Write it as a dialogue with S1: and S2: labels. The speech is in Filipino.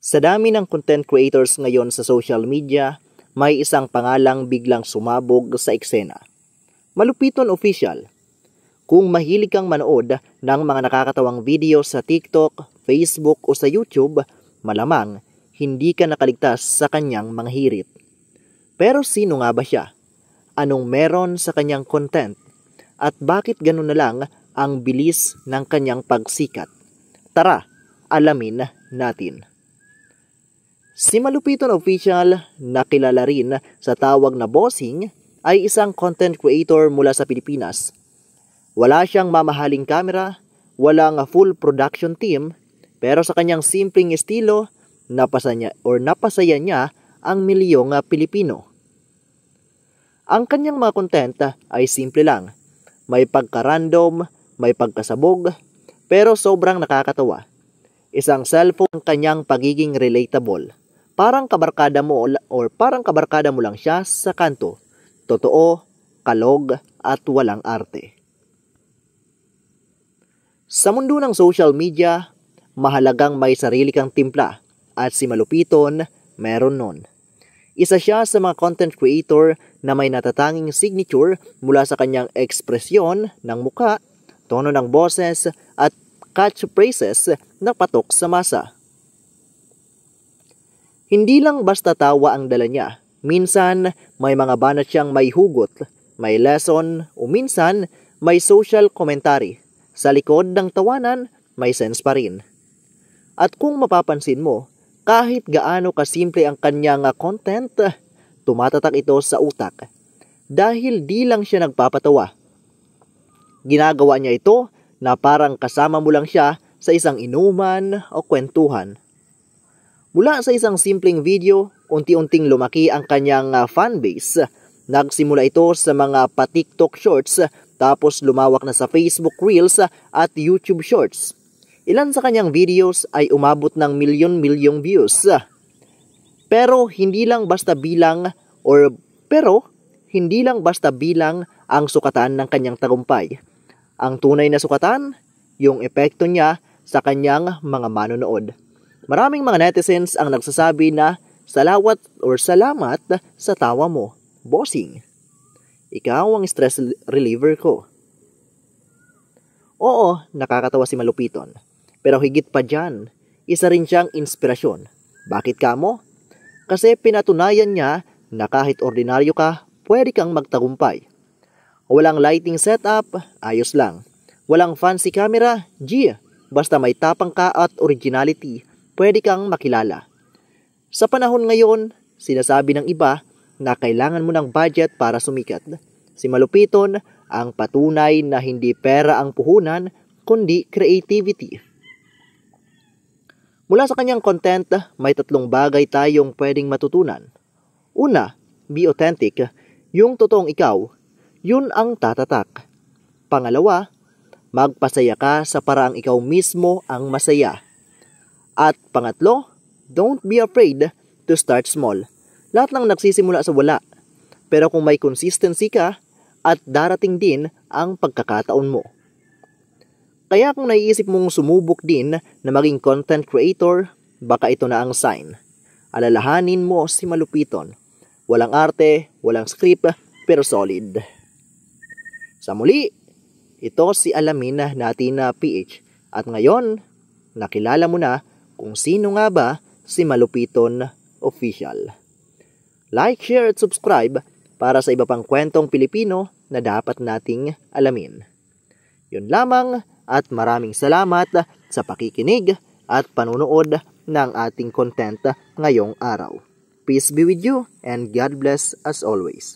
S1: Sa dami ng content creators ngayon sa social media, may isang pangalang biglang sumabog sa eksena. Malupiton Official. Kung mahilig kang manood ng mga nakakatawang video sa TikTok, Facebook o sa YouTube, malamang hindi ka nakaligtas sa kanyang mga hirit. Pero sino nga ba siya? Anong meron sa kanyang content? At bakit ganun na lang ang bilis ng kanyang pagsikat? Tara, alamin natin. Si Malupiton Official, na kilala rin sa tawag na Bossing, ay isang content creator mula sa Pilipinas. Wala siyang mamahaling camera, walang full production team, pero sa kanyang simpleng estilo, napasaya niya ang milyong Pilipino. Ang kanyang mga content ay simple lang. May pagka-random, may pagkasabog, pero sobrang nakakatawa. Isang cellphone kanyang pagiging relatable. Parang kabarkada mo lang siya sa kanto. Totoo, kalog, at walang arte. Sa mundo ng social media, mahalagang may sarili kang timpla. At si Malupiton, meron nun. Isa siya sa mga content creator na may natatanging signature mula sa kanyang ekspresyon ng muka, tono ng boses, at catchphrases na patok sa masa. Hindi lang basta tawa ang dala niya. Minsan, may mga banat siyang may hugot, may lesson, o minsan, may social commentary. Sa likod ng tawanan, may sense pa rin. At kung mapapansin mo, kahit gaano kasimple ang kanyang content, tumatatak ito sa utak. Dahil di lang siya nagpapatawa. Ginagawa niya ito na parang kasama mo lang siya sa isang inuman o kwentuhan. Mula sa isang simpleng video, unti-unting lumaki ang kanyang fanbase. Nagsimula ito sa mga pa-TikTok shorts, tapos lumawak na sa Facebook Reels at YouTube Shorts. Ilan sa kanyang videos ay umabot ng milyon-milyong views. Pero hindi lang basta bilang ang sukatan ng kanyang tagumpay. Ang tunay na sukatan, yung epekto niya sa kanyang mga manonood. Maraming mga netizens ang nagsasabi na salamat sa tawa mo, Bossing. Ikaw ang stress reliever ko. Oo, nakakatawa si Malupiton. Pero higit pa dyan, isa rin siyang inspirasyon. Bakit kamo? Kasi pinatunayan niya na kahit ordinaryo ka, pwede kang magtagumpay. Walang lighting setup, ayos lang. Walang fancy camera, basta may tapang ka at originality, pwede kang makilala. Sa panahon ngayon, sinasabi ng iba na kailangan mo ng budget para sumikat. Si Malupiton ang patunay na hindi pera ang puhunan, kundi creativity. Mula sa kanyang content, may 3 bagay tayong pwedeng matutunan. Una, be authentic. Yung totoong ikaw, yun ang tatatak. Pangalawa, magpasaya ka sa paraang ikaw mismo ang masaya. At pangatlo, don't be afraid to start small. Lahat ng nagsisimula sa wala. Pero kung may consistency ka, at darating din ang pagkakataon mo. Kaya kung naiisip mong sumubok din na maging content creator, baka ito na ang sign. Alalahanin mo si Malupiton. Walang arte, walang script, pero solid. Sa muli, ito si alamin natin na PH. At ngayon, nakilala mo na kung sino nga ba si Malupiton Official. Like, share at subscribe para sa iba pang kwentong Pilipino na dapat nating alamin. Yun lamang at maraming salamat sa pakikinig at panunood ng ating content ngayong araw. Peace be with you and God bless as always.